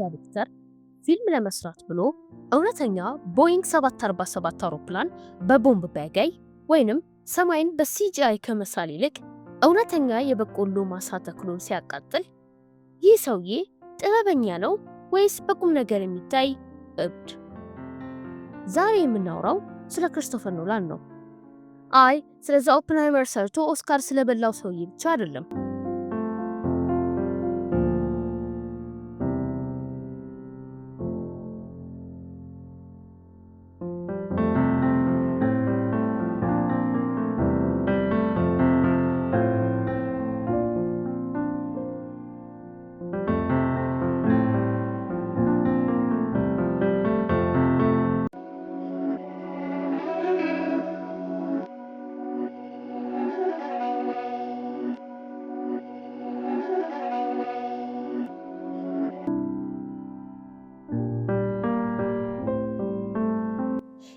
ዳይሬክተር ፊልም ለመስራት ብሎ እውነተኛ ቦይንግ 747 አውሮፕላን በቦምብ ቢያጋይ ወይንም ሰማይን በሲጂአይ ከመሳል ይልቅ እውነተኛ የበቆሎ ማሳ ተክሎን ሲያቃጥል ይህ ሰውዬ ጥበበኛ ነው ወይስ በቁም ነገር የሚታይ እብድ? ዛሬ የምናወራው ስለ ክሪስቶፈር ኖላን ነው። አይ ስለዛ ኦፕንሃይመር ሰርቶ ኦስካር ስለበላው ሰውዬ ብቻ አይደለም።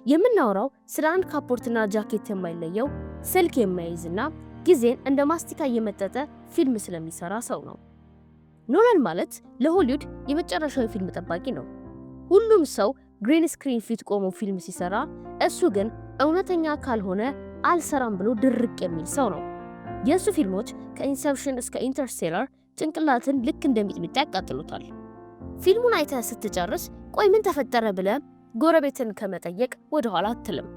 የምናወራው ስለ አንድ ካፖርትና ጃኬት የማይለየው ስልክ የማይዝና ጊዜን እንደ ማስቲካ እየመጠጠ ፊልም ስለሚሰራ ሰው ነው። ኖላን ማለት ለሆሊውድ የመጨረሻው ፊልም ጠባቂ ነው። ሁሉም ሰው ግሪን ስክሪን ፊት ቆሞ ፊልም ሲሰራ፣ እሱ ግን እውነተኛ ካልሆነ አልሰራም ብሎ ድርቅ የሚል ሰው ነው። የእሱ ፊልሞች ከኢንሰፕሽን እስከ ኢንተርስቴለር ጭንቅላትን ልክ እንደሚጥሚጣ ያቃጥሉታል። ፊልሙን አይተህ ስትጨርስ ቆይ ምን ተፈጠረ ብለህ ጎረቤትን ከመጠየቅ ወደ ኋላ አትልም።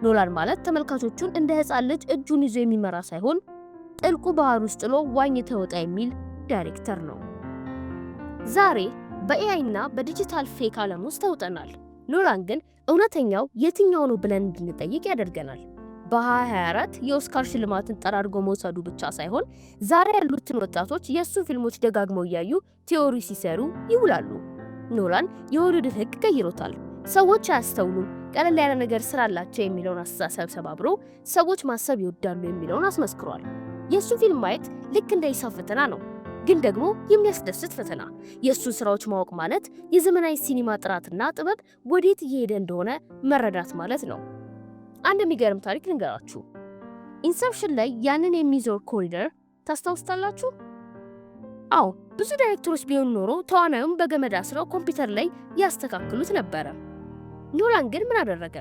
ኖላን ማለት ተመልካቾቹን እንደ ሕፃን ልጅ እጁን ይዞ የሚመራ ሳይሆን ጥልቁ ባህር ውስጥ ጥሎ ዋኝ ተወጣ የሚል ዳይሬክተር ነው። ዛሬ በኤአይ እና በዲጂታል ፌክ ዓለም ውስጥ ተውጠናል። ኖላን ግን እውነተኛው የትኛው ነው ብለን እንድንጠይቅ ያደርገናል። በ2024 የኦስካር ሽልማትን ጠራርጎ መውሰዱ ብቻ ሳይሆን ዛሬ ያሉትን ወጣቶች የእሱ ፊልሞች ደጋግመው እያዩ ቲዮሪ ሲሰሩ ይውላሉ። ኖላን የሆሊውድን ሕግ ቀይሮታል። ሰዎች አያስተውሉም፣ ቀለል ያለ ነገር ስራላቸው የሚለውን አስተሳሰብ ሰባብሮ ሰዎች ማሰብ ይወዳሉ የሚለውን አስመስክሯል። የእሱ ፊልም ማየት ልክ እንደ ሂሳብ ፈተና ነው፣ ግን ደግሞ የሚያስደስት ፈተና። የእሱን ስራዎች ማወቅ ማለት የዘመናዊ ሲኒማ ጥራትና ጥበብ ወዴት እየሄደ እንደሆነ መረዳት ማለት ነው። አንድ የሚገርም ታሪክ ልንገራችሁ። ኢንሰፕሽን ላይ ያንን የሚዞር ኮሪደር ታስታውስታላችሁ? አዎ፣ ብዙ ዳይሬክተሮች ቢሆኑ ኖሮ ተዋናዩን በገመድ አስረው ኮምፒውተር ላይ ያስተካክሉት ነበረ። ኖላን ግን ምን አደረገ?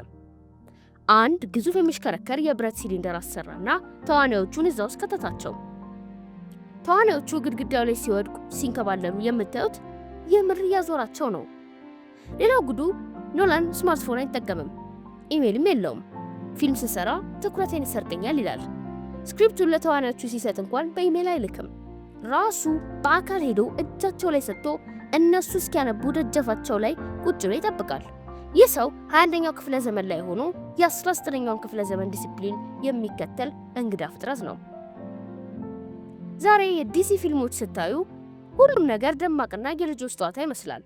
አንድ ግዙፍ የሚሽከረከር የብረት ሲሊንደር አሰራና ተዋናዮቹን እዛ ውስጥ ከተታቸው። ተዋናዮቹ ግድግዳው ላይ ሲወድቁ ሲንከባለሉ የምታዩት የምር ያዞራቸው ነው። ሌላው ጉዱ ኖላን ስማርትፎን አይጠቀምም፣ ኢሜልም የለውም። ፊልም ስሰራ ትኩረቴን ይሰርቀኛል ይላል። ስክሪፕቱን ለተዋናዮቹ ሲሰጥ እንኳን በኢሜል አይልክም። ራሱ በአካል ሄዶ እጃቸው ላይ ሰጥቶ እነሱ እስኪያነቡ ደጃፋቸው ላይ ቁጭ ብሎ ይጠብቃል። ይህ ሰው 21ኛው ክፍለ ዘመን ላይ ሆኖ የ19ኛው ክፍለ ዘመን ዲሲፕሊን የሚከተል እንግዳ ፍጥረት ነው። ዛሬ የዲሲ ፊልሞች ስታዩ ሁሉም ነገር ደማቅና የልጆች ጨዋታ ይመስላል።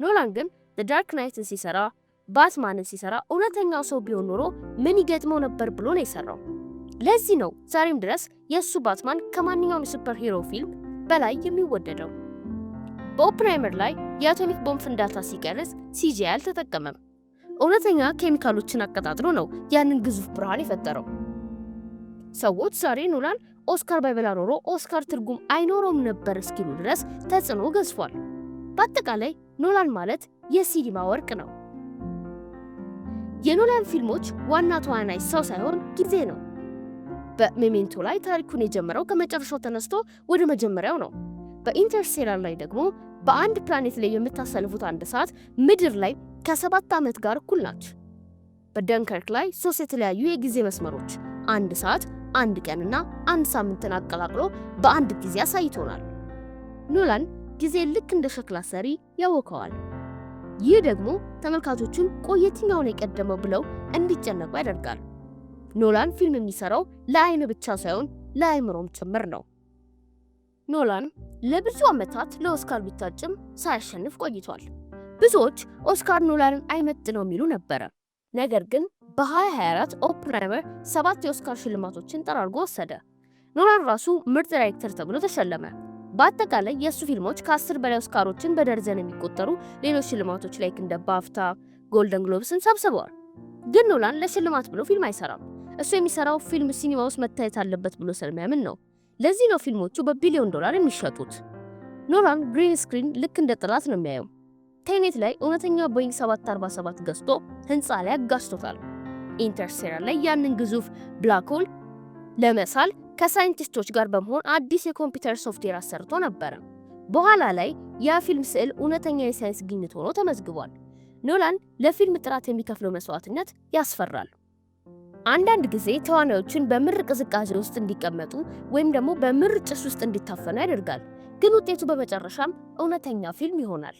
ኖላን ግን ዘ ዳርክ ናይትን ሲሰራ፣ ባትማንን ሲሰራ እውነተኛው ሰው ቢሆን ኖሮ ምን ይገጥመው ነበር ብሎ ነው የሰራው። ለዚህ ነው ዛሬም ድረስ የእሱ ባትማን ከማንኛውም የሱፐር ሂሮ ፊልም በላይ የሚወደደው። በኦፕንሃይመር ላይ የአቶሚክ ቦምብ ፍንዳታ ሲቀርጽ ሲጂአይ አልተጠቀመም። እውነተኛ ኬሚካሎችን አቀጣጥሎ ነው ያንን ግዙፍ ብርሃን የፈጠረው። ሰዎች ዛሬ ኖላን ኦስካር ባይበላ ኖሮ ኦስካር ትርጉም አይኖረውም ነበር እስኪሉ ድረስ ተጽዕኖ ገዝፏል። በአጠቃላይ ኖላን ማለት የሲኒማ ወርቅ ነው። የኖላን ፊልሞች ዋና ተዋናይ ሰው ሳይሆን ጊዜ ነው። በሜሜንቶ ላይ ታሪኩን የጀመረው ከመጨረሻው ተነስቶ ወደ መጀመሪያው ነው። በኢንተርስቴላር ላይ ደግሞ በአንድ ፕላኔት ላይ የምታሳልፉት አንድ ሰዓት ምድር ላይ ከ7 ዓመት ጋር እኩል ናቸው። በደንከርክ ላይ 3 የተለያዩ የጊዜ መስመሮች አንድ ሰዓት፣ አንድ ቀንና አንድ ሳምንትን አቀላቅሎ በአንድ ጊዜ አሳይቶናል። ኖላን ጊዜ ልክ እንደ ሸክላ ሰሪ ያወከዋል። ይህ ደግሞ ተመልካቾቹን ቆየትኛውን የቀደመው ብለው እንዲጨነቁ ያደርጋል። ኖላን ፊልም የሚሰራው ለአይን ብቻ ሳይሆን ለአይምሮም ጭምር ነው። ኖላን ለብዙ ዓመታት ለኦስካር ቢታጭም ሳያሸንፍ ቆይቷል። ብዙዎች ኦስካር ኖላንን አይመጥነው የሚሉ ነበረ። ነገር ግን በ2024 ኦፕንሃይመር 7 የኦስካር ሽልማቶችን ጠራርጎ ወሰደ። ኖላን ራሱ ምርጥ ዳይሬክተር ተብሎ ተሸለመ። በአጠቃላይ የእሱ ፊልሞች ከ10 በላይ ኦስካሮችን በደርዘን የሚቆጠሩ ሌሎች ሽልማቶች ላይ እንደ ባፍታ፣ ጎልደን ግሎብስን ሰብስበዋል። ግን ኖላን ለሽልማት ብሎ ፊልም አይሰራም። እሱ የሚሰራው ፊልም ሲኒማ ውስጥ መታየት አለበት ብሎ ስለሚያምን ነው። ለዚህ ነው ፊልሞቹ በቢሊዮን ዶላር የሚሸጡት። ኖላን ግሪን ስክሪን ልክ እንደ ጥላት ነው የሚያየው። ቴኔት ላይ እውነተኛ ቦይንግ 747 ገዝቶ ህንፃ ላይ አጋስቶታል። ኢንተርስቴላር ላይ ያንን ግዙፍ ብላክ ሆል ለመሳል ከሳይንቲስቶች ጋር በመሆን አዲስ የኮምፒውተር ሶፍትዌር አሰርቶ ነበር። በኋላ ላይ ያ ፊልም ስዕል እውነተኛ የሳይንስ ግኝት ሆኖ ተመዝግቧል። ኖላን ለፊልም ጥራት የሚከፍለው መስዋዕትነት ያስፈራል። አንዳንድ ጊዜ ተዋናዮችን በምር ቅዝቃዜ ውስጥ እንዲቀመጡ ወይም ደግሞ በምር ጭስ ውስጥ እንዲታፈኑ ያደርጋል። ግን ውጤቱ በመጨረሻም እውነተኛ ፊልም ይሆናል።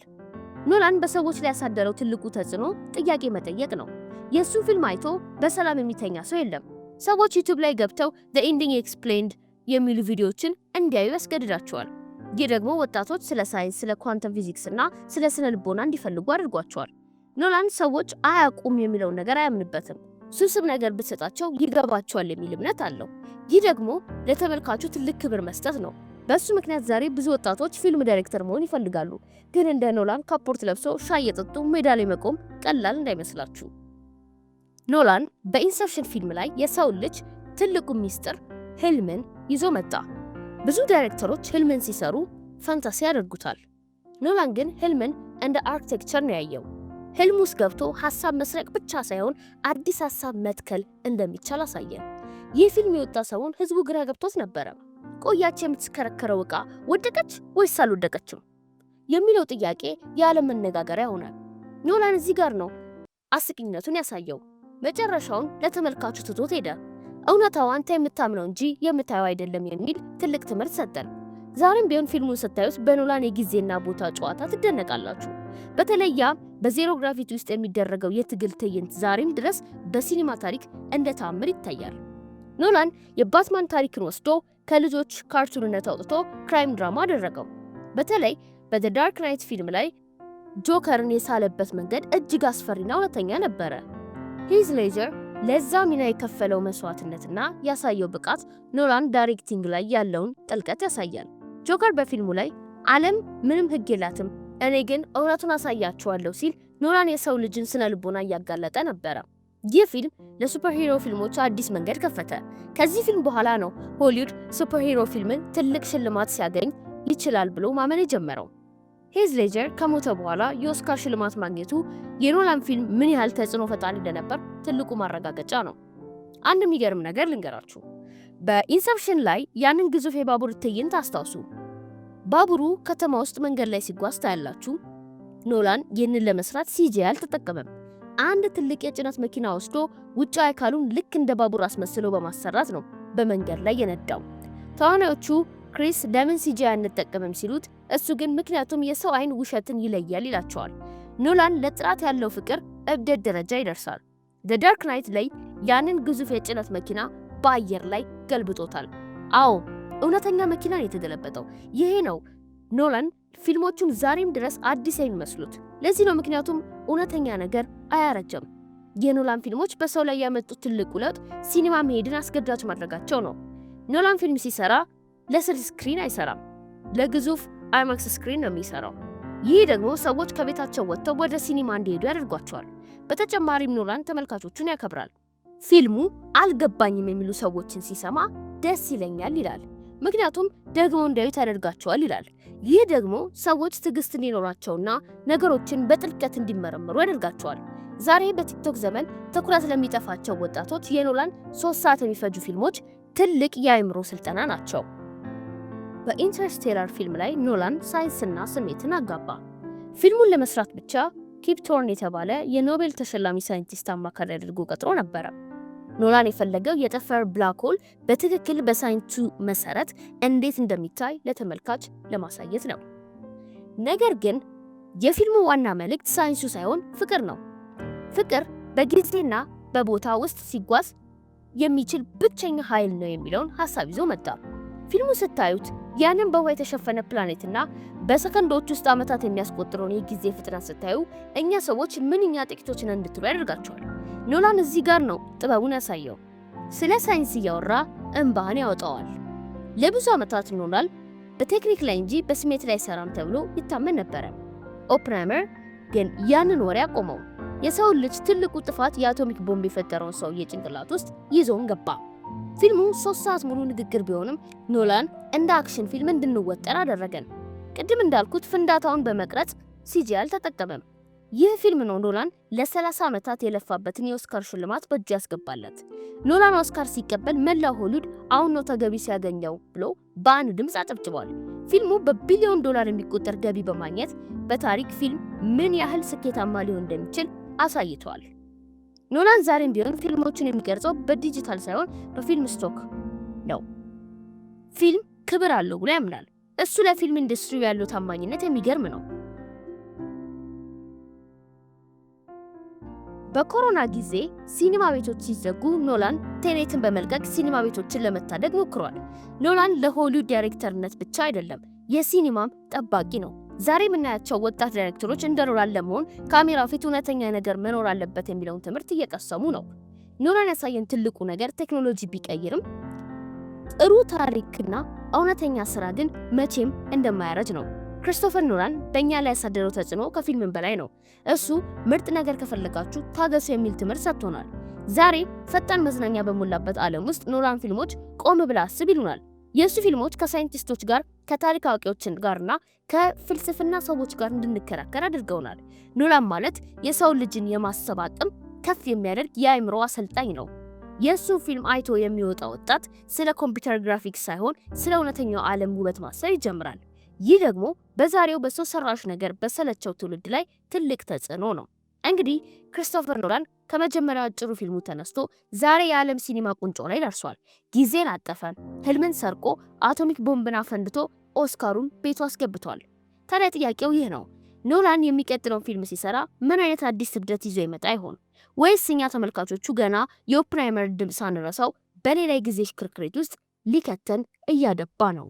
ኖላን በሰዎች ላይ ያሳደረው ትልቁ ተጽዕኖ ጥያቄ መጠየቅ ነው። የሱ ፊልም አይቶ በሰላም የሚተኛ ሰው የለም። ሰዎች ዩቲዩብ ላይ ገብተው The Ending Explained የሚሉ ቪዲዮዎችን እንዲያዩ ያስገድዳቸዋል። ይህ ደግሞ ወጣቶች ስለ ሳይንስ፣ ስለ ኳንተም ፊዚክስ እና ስለ ስነ ልቦና እንዲፈልጉ አድርጓቸዋል። ኖላን ሰዎች አያውቁም የሚለውን ነገር አያምንበትም። ስብስብ ነገር ብትሰጣቸው ይገባቸዋል የሚል እምነት አለው። ይህ ደግሞ ለተመልካቹ ትልቅ ክብር መስጠት ነው። በሱ ምክንያት ዛሬ ብዙ ወጣቶች ፊልም ዳይሬክተር መሆን ይፈልጋሉ። ግን እንደ ኖላን ካፖርት ለብሶ ሻይ እየጠጡ ሜዳ ላይ መቆም ቀላል እንዳይመስላችሁ። ኖላን በኢንሰፕሽን ፊልም ላይ የሰው ልጅ ትልቁ ሚስጥር ህልምን ይዞ መጣ። ብዙ ዳይሬክተሮች ህልምን ሲሰሩ ፋንታሲ ያደርጉታል። ኖላን ግን ህልምን እንደ አርኪቴክቸር ነው ያየው። ህልም ውስጥ ገብቶ ሐሳብ መስረቅ ብቻ ሳይሆን አዲስ ሐሳብ መትከል እንደሚቻል አሳየ። ይህ ፊልም የወጣ ሰሞን ህዝቡ ግራ ገብቶት ነበረ። ቆያች የምትከረከረው ዕቃ ወደቀች ወይስ አልወደቀችም የሚለው ጥያቄ የዓለም መነጋገሪያ ሆነ። ኖላን እዚህ ጋር ነው አስቂኝነቱን ያሳየው። መጨረሻውን ለተመልካቹ ትቶት ሄደ። እውነታው አንተ የምታምነው እንጂ የምታየው አይደለም የሚል ትልቅ ትምህርት ሰጠን። ዛሬም ቢሆን ፊልሙን ስታዩት በኖላን የጊዜና ቦታ ጨዋታ ትደነቃላችሁ። በተለይ ያ በዜሮ ግራቪቲ ውስጥ የሚደረገው የትግል ትዕይንት ዛሬም ድረስ በሲኒማ ታሪክ እንደ ተአምር ይታያል። ኖላን የባትማን ታሪክን ወስዶ ከልጆች ካርቱንነት አውጥቶ ክራይም ድራማ አደረገው። በተለይ በዘ ዳርክ ናይት ፊልም ላይ ጆከርን የሳለበት መንገድ እጅግ አስፈሪና እውነተኛ ነበረ። ሂዝ ሌጀር ለዛ ሚና የከፈለው መስዋዕትነትና ያሳየው ብቃት ኖላን ዳይሬክቲንግ ላይ ያለውን ጥልቀት ያሳያል። ጆከር በፊልሙ ላይ ዓለም ምንም ህግ የላትም፣ እኔ ግን እውነቱን አሳያችኋለሁ ሲል ኖላን የሰው ልጅን ስነ ልቦና እያጋለጠ ነበረ። ይህ ፊልም ለሱፐርሂሮ ፊልሞች አዲስ መንገድ ከፈተ። ከዚህ ፊልም በኋላ ነው ሆሊውድ ሱፐርሂሮ ፊልምን ትልቅ ሽልማት ሲያገኝ ይችላል ብሎ ማመን የጀመረው። ሂዝ ሌጀር ከሞተ በኋላ የኦስካር ሽልማት ማግኘቱ የኖላን ፊልም ምን ያህል ተጽዕኖ ፈጣሪ እንደነበር ትልቁ ማረጋገጫ ነው። አንድ የሚገርም ነገር ልንገራችሁ። በኢንሰፕሽን ላይ ያንን ግዙፍ የባቡር ትዕይንት አስታውሱ። ባቡሩ ከተማ ውስጥ መንገድ ላይ ሲጓዝ ታያላችሁ። ኖላን ይህንን ለመስራት ሲጂአይ አልተጠቀመም። አንድ ትልቅ የጭነት መኪና ወስዶ ውጫዊ አካሉን ልክ እንደ ባቡር አስመስሎ በማሰራት ነው በመንገድ ላይ የነዳው። ተዋናዮቹ ክሪስ ለምን ሲጂአይ አንጠቀምም ሲሉት እሱ ግን ምክንያቱም የሰው አይን ውሸትን ይለያል ይላቸዋል። ኖላን ለጥራት ያለው ፍቅር እብደት ደረጃ ይደርሳል። ዘ ዳርክ ናይት ላይ ያንን ግዙፍ የጭነት መኪና በአየር ላይ ገልብጦታል። አዎ እውነተኛ መኪና ነው የተገለበጠው። ይሄ ነው ኖላን ፊልሞቹን ዛሬም ድረስ አዲስ የሚመስሉት። ለዚህ ነው ምክንያቱም እውነተኛ ነገር አያረጀም። የኖላን ፊልሞች በሰው ላይ ያመጡት ትልቁ ለውጥ ሲኒማ መሄድን አስገዳጅ ማድረጋቸው ነው። ኖላን ፊልም ሲሰራ ለስልክ ስክሪን አይሰራም፣ ለግዙፍ አይማክስ ስክሪን ነው የሚሰራው። ይህ ደግሞ ሰዎች ከቤታቸው ወጥተው ወደ ሲኒማ እንዲሄዱ ያደርጓቸዋል። በተጨማሪም ኖላን ተመልካቾቹን ያከብራል። ፊልሙ አልገባኝም የሚሉ ሰዎችን ሲሰማ ደስ ይለኛል ይላል፣ ምክንያቱም ደግሞ እንዲያዩት ያደርጋቸዋል ይላል። ይህ ደግሞ ሰዎች ትዕግስት እንዲኖራቸውና ነገሮችን በጥልቀት እንዲመረምሩ ያደርጋቸዋል። ዛሬ በቲክቶክ ዘመን ትኩረት ለሚጠፋቸው ወጣቶች የኖላን 3 ሰዓት የሚፈጁ ፊልሞች ትልቅ የአእምሮ ስልጠና ናቸው። በኢንተርስቴላር ፊልም ላይ ኖላን ሳይንስና ስሜትን አጋባ። ፊልሙን ለመስራት ብቻ ኪፕ ቶርን የተባለ የኖቤል ተሸላሚ ሳይንቲስት አማካሪ አድርጎ ቀጥሮ ነበረ። ኖላን የፈለገው የጠፈር ብላክ ሆል በትክክል በሳይንሱ መሰረት እንዴት እንደሚታይ ለተመልካች ለማሳየት ነው። ነገር ግን የፊልሙ ዋና መልእክት ሳይንሱ ሳይሆን ፍቅር ነው። ፍቅር በጊዜና በቦታ ውስጥ ሲጓዝ የሚችል ብቸኛ ኃይል ነው የሚለውን ሐሳብ ይዞ መጣ። ፊልሙ ስታዩት ያንን በውሃ የተሸፈነ ፕላኔትና በሰከንዶች ውስጥ ዓመታት የሚያስቆጥረውን የጊዜ ፍጥነት ስታዩ እኛ ሰዎች ምንኛ ጥቂቶች ነን እንድትሉ ያደርጋቸዋል። ኖላን እዚህ ጋር ነው ጥበቡን ያሳየው። ስለ ሳይንስ እያወራ እንባህን ያወጣዋል። ለብዙ ዓመታት ኖላን በቴክኒክ ላይ እንጂ በስሜት ላይ ሰራም ተብሎ ይታመን ነበረ። ኦፕንሃይመር ግን ያንን ወሬ አቆመው። የሰው ልጅ ትልቁ ጥፋት የአቶሚክ ቦምብ የፈጠረውን ሰውዬ ጭንቅላት ውስጥ ይዞን ገባ። ፊልሙ 3 ሰዓት ሙሉ ንግግር ቢሆንም ኖላን እንደ አክሽን ፊልም እንድንወጠር አደረገን። ቅድም እንዳልኩት ፍንዳታውን በመቅረጽ ሲጂአይ አልተጠቀመም። ይህ ፊልም ነው ኖላን ለ30 ዓመታት የለፋበትን የኦስካር ሽልማት በእጁ ያስገባለት። ኖላን ኦስካር ሲቀበል መላው ሆሊውድ አሁን ነው ተገቢ ሲያገኘው ብሎ በአንድ ድምፅ አጨብጭቧል። ፊልሙ በቢሊዮን ዶላር የሚቆጠር ገቢ በማግኘት በታሪክ ፊልም ምን ያህል ስኬታማ ሊሆን እንደሚችል አሳይቷል። ኖላን ዛሬም ቢሆን ፊልሞቹን የሚቀርጸው በዲጂታል ሳይሆን በፊልም ስቶክ ነው። ፊልም ክብር አለው ብሎ ያምናል። እሱ ለፊልም ኢንዱስትሪ ያለው ታማኝነት የሚገርም ነው። በኮሮና ጊዜ ሲኒማ ቤቶች ሲዘጉ ኖላን ቴኔትን በመልቀቅ ሲኒማ ቤቶችን ለመታደግ ሞክሯል። ኖላን ለሆሊውድ ዳይሬክተርነት ብቻ አይደለም የሲኒማም ጠባቂ ነው። ዛሬ የምናያቸው ወጣት ዳይሬክተሮች እንደ ኖላን ለመሆን ካሜራ ፊት እውነተኛ ነገር መኖር አለበት የሚለውን ትምህርት እየቀሰሙ ነው። ኖላን ያሳየን ትልቁ ነገር ቴክኖሎጂ ቢቀይርም ጥሩ ታሪክና እውነተኛ ስራ ግን መቼም እንደማያረጅ ነው። ክሪስቶፈር ኖላን በእኛ ላይ ያሳደረው ተጽዕኖ ከፊልም በላይ ነው። እሱ ምርጥ ነገር ከፈለጋችሁ ታገሱ የሚል ትምህርት ሰጥቶናል። ዛሬ ፈጣን መዝናኛ በሞላበት ዓለም ውስጥ ኖላን ፊልሞች ቆም ብላ አስብ ይሉናል። የእሱ ፊልሞች ከሳይንቲስቶች ጋር፣ ከታሪክ አዋቂዎች ጋርና ከፍልስፍና ሰዎች ጋር እንድንከራከር አድርገውናል። ኖላን ማለት የሰው ልጅን የማሰብ አቅም ከፍ የሚያደርግ የአእምሮ አሰልጣኝ ነው። የእሱን ፊልም አይቶ የሚወጣ ወጣት ስለ ኮምፒውተር ግራፊክስ ሳይሆን ስለ እውነተኛው ዓለም ውበት ማሰብ ይጀምራል። ይህ ደግሞ በዛሬው በሰው ሰራሽ ነገር በሰለቸው ትውልድ ላይ ትልቅ ተጽዕኖ ነው። እንግዲህ ክሪስቶፈር ኖላን ከመጀመሪያው አጭሩ ፊልሙ ተነስቶ ዛሬ የዓለም ሲኒማ ቁንጮ ላይ ደርሷል። ጊዜን አጠፈ፣ ህልምን ሰርቆ አቶሚክ ቦምብን አፈንድቶ ኦስካሩን ቤቱ አስገብቷል። ታዲያ ጥያቄው ይህ ነው፣ ኖላን የሚቀጥለውን ፊልም ሲሰራ ምን አይነት አዲስ ስብደት ይዞ ይመጣ ይሆን? ወይስ እኛ ተመልካቾቹ ገና የኦፕንሃይመር ድምፅ ሳንረሳው በሌላ ጊዜ ሽክርክሪት ውስጥ ሊከተን እያደባ ነው?